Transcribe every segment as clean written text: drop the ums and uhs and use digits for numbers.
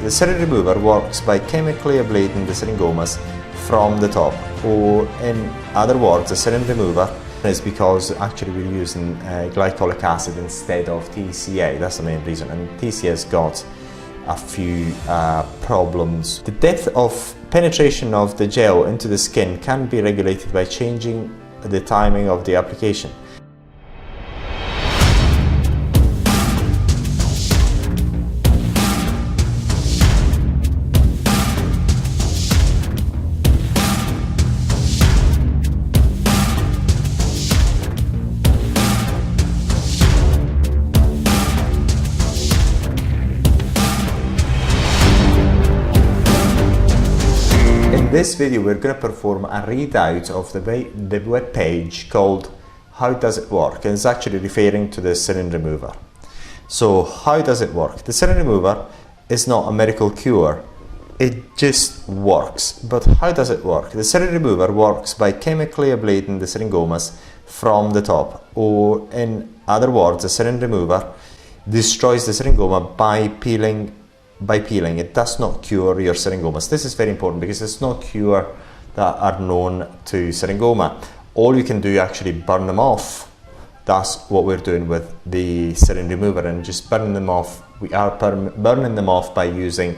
The Syrinremover works by chemically ablating the syringomas from the top, or in other words, the Syrinremover is because actually we're using glycolic acid instead of TCA. That's the main reason, and TCA has got a few problems. The depth of penetration of the gel into the skin can be regulated by changing the timing of the application. In this video, we're going to perform a readout of the web page called How Does It Work? And it's actually referring to the Syrinremover. So how does it work? The Syrinremover is not a miracle cure. It just works. But how does it work? The Syrinremover works by chemically ablating the syringomas from the top, or in other words, the Syrinremover destroys the syringoma by peeling. It does not cure your syringomas. This is very important because there's no cure that are known to syringoma. All you can do actually burn them off. That's what we're doing with the Syrinremover, and just burning them off. We are burning them off by using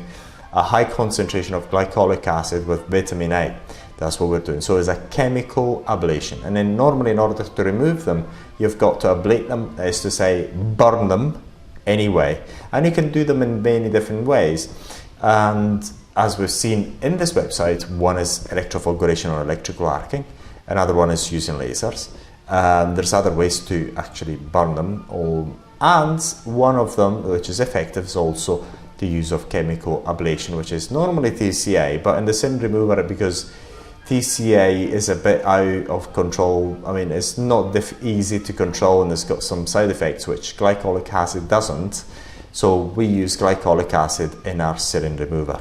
a high concentration of glycolic acid with vitamin A. That's what we're doing. So it's a chemical ablation. And then normally in order to remove them, you've got to ablate them, that is to say, burn them anyway, and you can do them in many different ways. And as we've seen in this website, one is electropulguration or electrical arcing, another one is using lasers. There's other ways to actually burn them, and one of them, which is effective, is also the use of chemical ablation, which is normally TCA, but in the Syrinremover, because TCA is a bit out of control. I mean, it's not easy to control, and it's got some side effects which glycolic acid doesn't. So we use glycolic acid in our Syrinremover.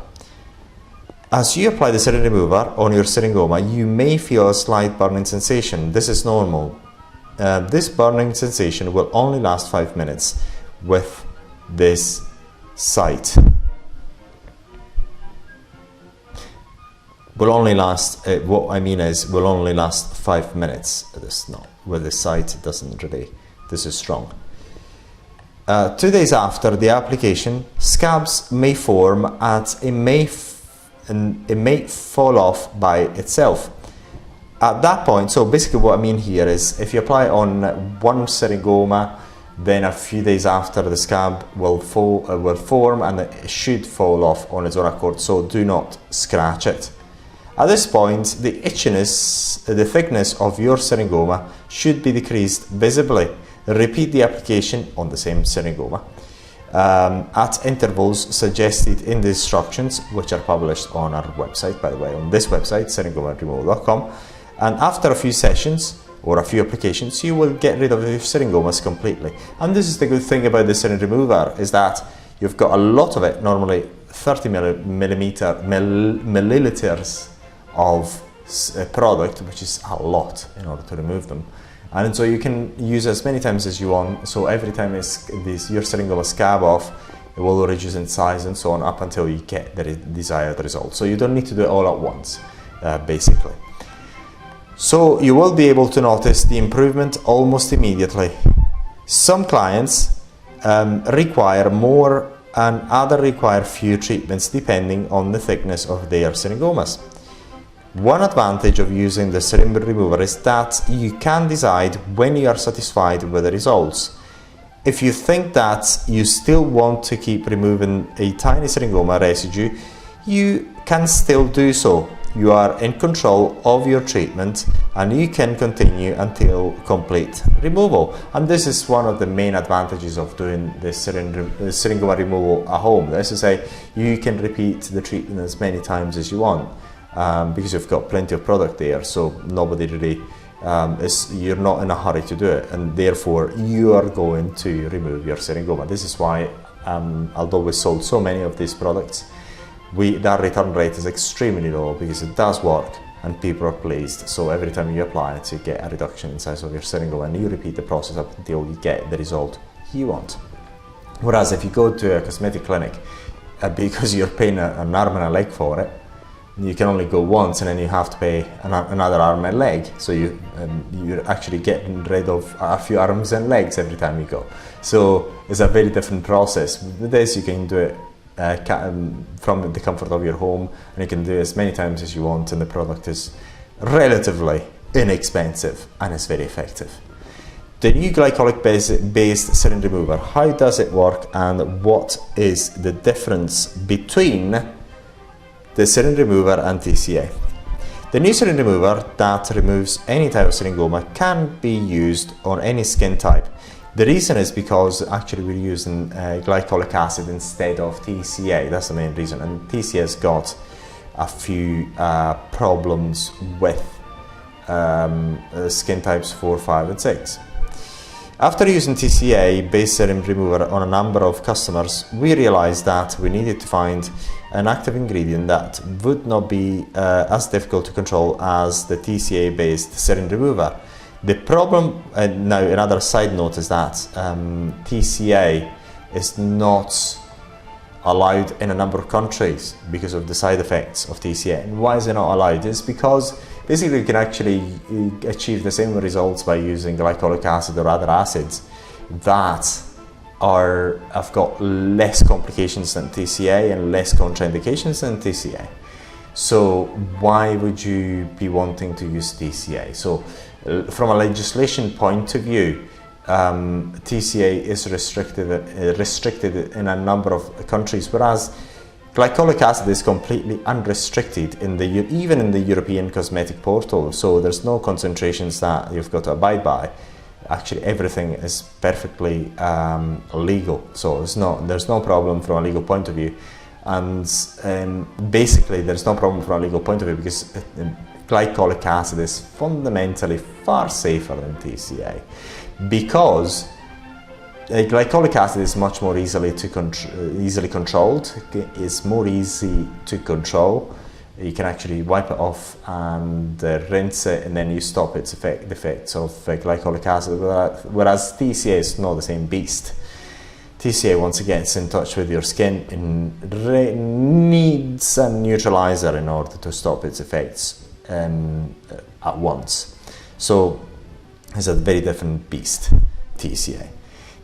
As you apply the Syrinremover on your syringoma, you may feel a slight burning sensation. This is normal. This burning sensation will only last 5 minutes with this site. Will only last, what I mean is, will only last 5 minutes. This not with the site, it doesn't really, this is strong. 2 days after the application, scabs may form and it may fall off by itself. At that point, so basically what I mean here is, if you apply on one syringoma, then a few days after, the scab will form and it should fall off on its own accord, so do not scratch it. At this point, the itchiness, the thickness of your syringoma should be decreased visibly. Repeat the application on the same syringoma at intervals suggested in the instructions, which are published on our website, by the way, on this website, syrinremover.com. And after a few sessions or a few applications, you will get rid of your syringomas completely. And this is the good thing about the Syrinremover, is that you've got a lot of it, normally 30 milliliters of a product, which is a lot in order to remove them. And so you can use as many times as you want. So every time your syringoma scab off, it will reduce in size and so on, up until you get the desired result. So you don't need to do it all at once, basically. So you will be able to notice the improvement almost immediately. Some clients require more and others require few treatments depending on the thickness of their syringomas. One advantage of using the Syrinremover is that you can decide when you are satisfied with the results. If you think that you still want to keep removing a tiny syringoma residue, you can still do so. You are in control of your treatment and you can continue until complete removal. And this is one of the main advantages of doing the syringoma removal at home. That is to say, you can repeat the treatment as many times as you want. Because you've got plenty of product there, so nobody really you're not in a hurry to do it, and therefore you are going to remove your syringoma. This is why, although we sold so many of these products, that return rate is extremely low, because it does work and people are pleased. So every time you apply it, you get a reduction in size of your syringoma, and you repeat the process up until you get the result you want. Whereas if you go to a cosmetic clinic, because you're paying an arm and a leg for it. You can only go once, and then you have to pay another arm and leg. So you're actually getting rid of a few arms and legs every time you go. So it's a very different process. With this, you can do it from the comfort of your home, and you can do it as many times as you want, and the product is relatively inexpensive and it's very effective. The new glycolic-based Syrinremover, how does it work, and what is the difference between the Syrinremover and TCA? The new Syrinremover that removes any type of syringoma can be used on any skin type. The reason is because actually we're using glycolic acid instead of TCA. That's the main reason, and TCA has got a few problems with skin types 4, 5 and 6. After using TCA-based Syrinremover on a number of customers, we realized that we needed to find an active ingredient that would not be as difficult to control as the TCA-based Syrinremover. The problem, now another side note, is that TCA is not allowed in a number of countries because of the side effects of TCA. And why is it not allowed? It's because basically you can actually achieve the same results by using glycolic acid or other acids that have got less complications than TCA and less contraindications than TCA. So why would you be wanting to use TCA? So from a legislation point of view, TCA is restricted in a number of countries, whereas glycolic acid is completely unrestricted even in the European cosmetic portal. So there's no concentrations that you've got to abide by. Actually, everything is perfectly legal. So there's no problem from a legal point of view, and basically there's no problem from a legal point of view because glycolic acid is fundamentally far safer than TCA, because glycolic acid is much more easily controlled. It's more easy to control. You can actually wipe it off and rinse it, and then you stop its the effects of glycolic acid, whereas TCA is not the same beast. TCA, once it gets in touch with your skin, needs a neutralizer in order to stop its effects at once. So it's a very different beast, TCA.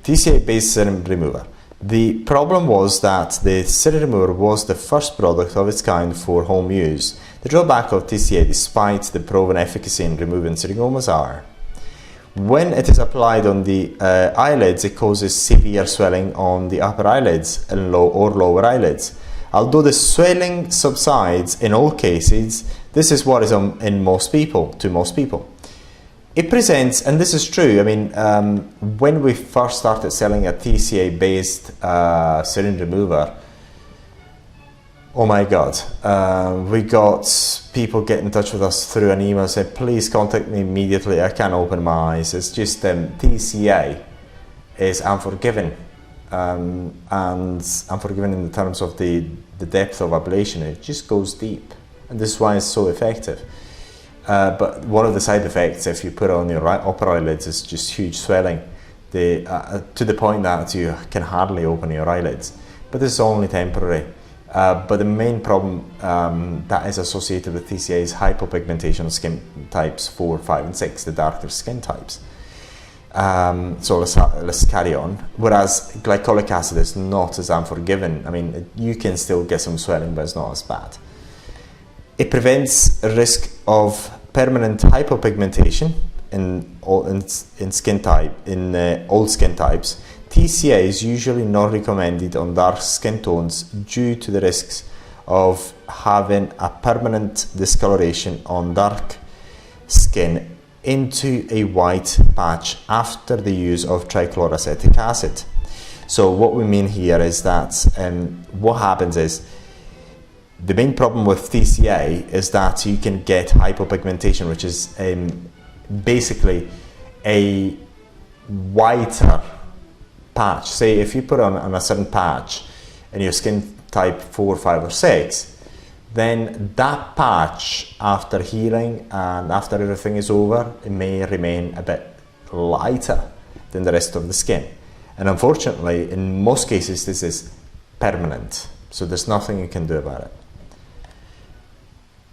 TCA-based Syrinremover. The problem was that the Syrinremover was the first product of its kind for home use. The drawback of TCA, despite the proven efficacy in removing syringomas, are: when it is applied on the eyelids, it causes severe swelling on the upper eyelids and lower eyelids. Although the swelling subsides in all cases, this is what is to most people. It presents, and this is true, I mean, when we first started selling a TCA-based Syrinremover, oh my God, we got people get in touch with us through an email saying, please contact me immediately, I can't open my eyes. It's just TCA is unforgiving, and unforgiving in the terms of the depth of ablation. It just goes deep, and this is why it's so effective. But one of the side effects, if you put it on your upper eyelids, is just huge swelling, to the point that you can hardly open your eyelids. But this is only temporary. But the main problem that is associated with TCA is hypopigmentation of skin types 4, 5 and 6, the darker skin types. So let's carry on. Whereas glycolic acid is not as unforgiving. I mean, you can still get some swelling, but it's not as bad. It prevents a risk of permanent hypopigmentation in all skin types. TCA is usually not recommended on dark skin tones due to the risks of having a permanent discoloration on dark skin into a white patch after the use of trichloroacetic acid. So what we mean here is that what happens is, the main problem with TCA is that you can get hypopigmentation, which is basically a whiter patch. Say if you put on a certain patch in your skin type 4, 5 or 6, then that patch, after healing and after everything is over, it may remain a bit lighter than the rest of the skin. And unfortunately, in most cases, this is permanent. So there's nothing you can do about it.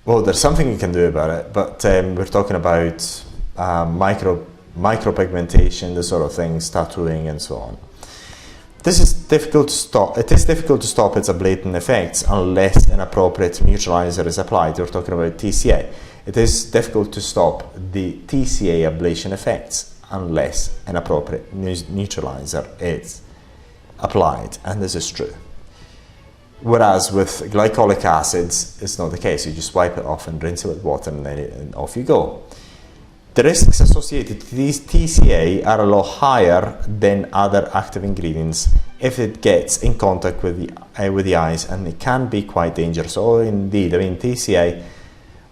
Well, there's something you can do about it, but we're talking about micropigmentation, the sort of things, tattooing and so on. This is difficult to stop. It is difficult to stop its ablating effects unless an appropriate neutralizer is applied. We're talking about TCA. It is difficult to stop the TCA ablation effects unless an appropriate neutralizer is applied, and this is true. Whereas with glycolic acids, it's not the case. You just wipe it off and rinse it with water, and then off you go. The risks associated to these TCA are a lot higher than other active ingredients if it gets in contact with the eyes, and it can be quite dangerous. Oh, indeed. I mean, TCA,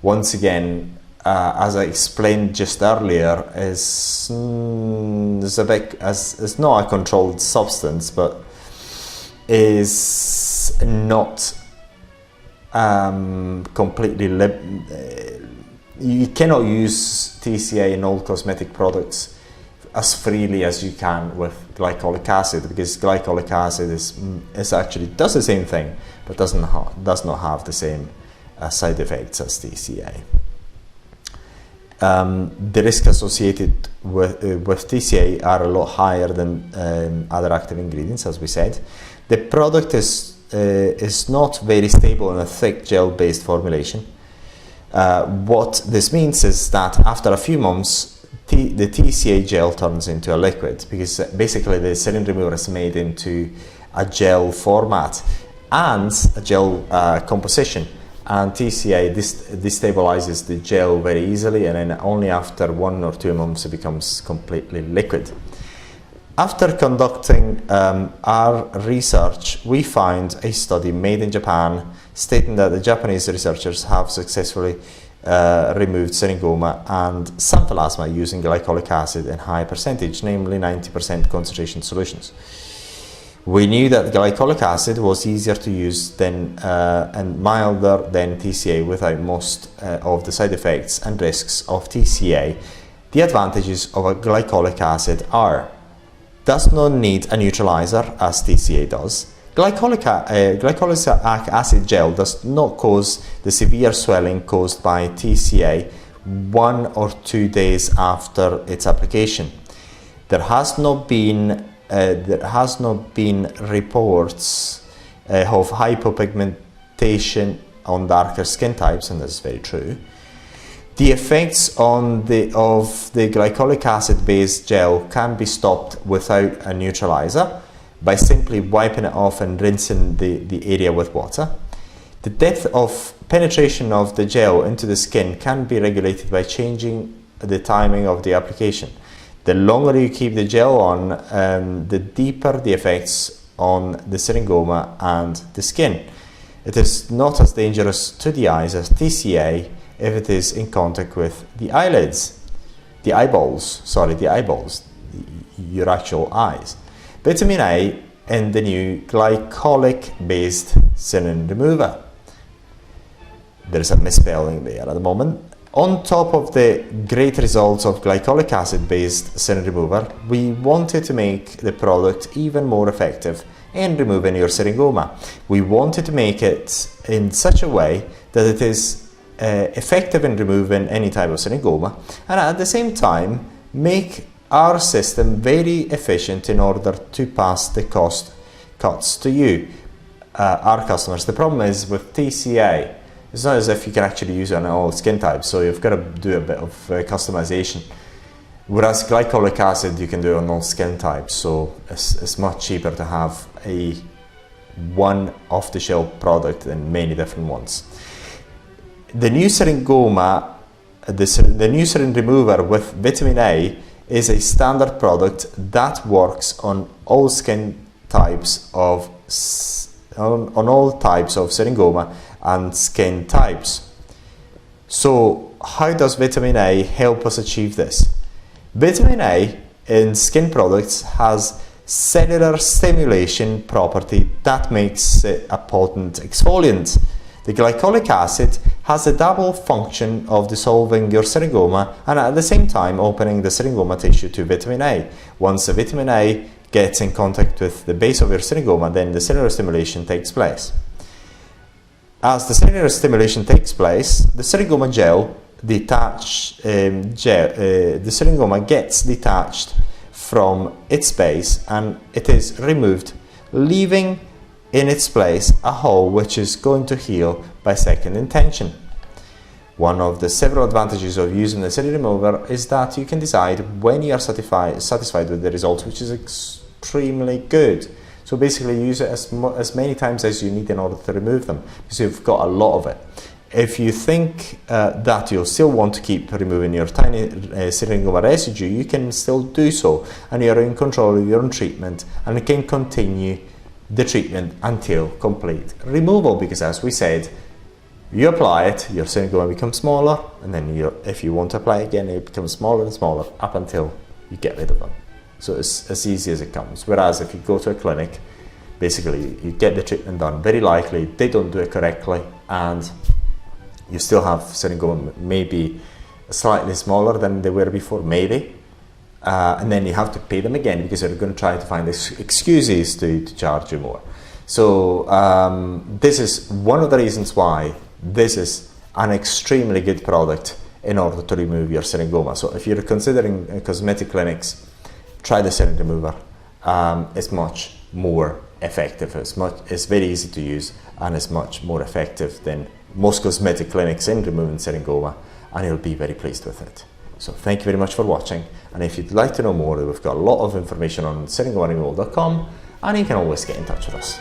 once again, as I explained just earlier, is not a controlled substance, but is not completely you cannot use TCA in all cosmetic products as freely as you can with glycolic acid, because glycolic acid is actually does the same thing, but does not have the same side effects as TCA. The risks associated with TCA are a lot higher than other active ingredients, as we said. The product is not very stable in a thick gel-based formulation. What this means is that after a few months, the TCA gel turns into a liquid, because basically the Syrinremover is made into a gel format and a gel composition, and TCA destabilizes the gel very easily, and then only after 1 or 2 months it becomes completely liquid. After conducting our research, we found a study made in Japan stating that the Japanese researchers have successfully removed syringoma and xanthelasma using glycolic acid in high percentage, namely 90% concentration solutions. We knew that glycolic acid was easier to use than and milder than TCA without most of the side effects and risks of TCA. The advantages of a glycolic acid are: does not need a neutralizer as TCA does. Glycolic acid gel does not cause the severe swelling caused by TCA 1 or 2 days after its application. There has not been reports of hypopigmentation on darker skin types, and this is very true. The effects of the glycolic acid-based gel can be stopped without a neutralizer by simply wiping it off and rinsing the area with water. The depth of penetration of the gel into the skin can be regulated by changing the timing of the application. The longer you keep the gel on, the deeper the effects on the syringoma and the skin. It is not as dangerous to the eyes as TCA if it is in contact with the eyeballs, your actual eyes. Vitamin A in the new glycolic-based Syrinremover. There's a misspelling there at the moment. On top of the great results of glycolic acid-based Syrinremover, we wanted to make the product even more effective in removing your syringoma. We wanted to make it in such a way that it is effective in removing any type of syringoma, and at the same time make our system very efficient in order to pass the cost cuts to you, our customers. The problem is with TCA, it's not as if you can actually use it on all skin types, so you've got to do a bit of customization. Whereas glycolic acid you can do on all skin types, so it's much cheaper to have one off-the-shelf product than many different ones. The new Syringoma, the new Syrinremover with vitamin A is a standard product that works on all skin types of on all types of syringoma and skin types. So how does vitamin A help us achieve this? Vitamin A in skin products has cellular stimulation property that makes it a potent exfoliant. The glycolic acid has a double function of dissolving your syringoma and at the same time opening the syringoma tissue to vitamin A. Once the vitamin A gets in contact with the base of your syringoma, then the cellular stimulation takes place. as the syringoma stimulation takes place, the syringoma gel the syringoma gets detached from its base and it is removed, leaving in its place a hole which is going to heal by second intention. One of the several advantages of using the Syrinremover is that you can decide when you are satisfied with the result, which is extremely good. So basically use it as many times as you need in order to remove them, because you've got a lot of it. If you think that you'll still want to keep removing your tiny syringoma residue, you can still do so, and you're in control of your own treatment and can continue the treatment until complete removal, because as we said, you apply it, your syringoma becomes smaller, and then if you want to apply it again, it becomes smaller and smaller up until you get rid of them. So it's as easy as it comes. Whereas if you go to a clinic, basically you get the treatment done, very likely they don't do it correctly, and you still have syringoma maybe slightly smaller than they were before, maybe, and then you have to pay them again because they're going to try to find excuses to charge you more. So this is one of the reasons why this is an extremely good product in order to remove your syringoma. So if you're considering cosmetic clinics, try the Syrinremover. It's much more effective. It's very easy to use, and it's much more effective than most cosmetic clinics in removing syringoma, and you'll be very pleased with it. So thank you very much for watching, and if you'd like to know more, we've got a lot of information on syringomaremoval.com, and you can always get in touch with us.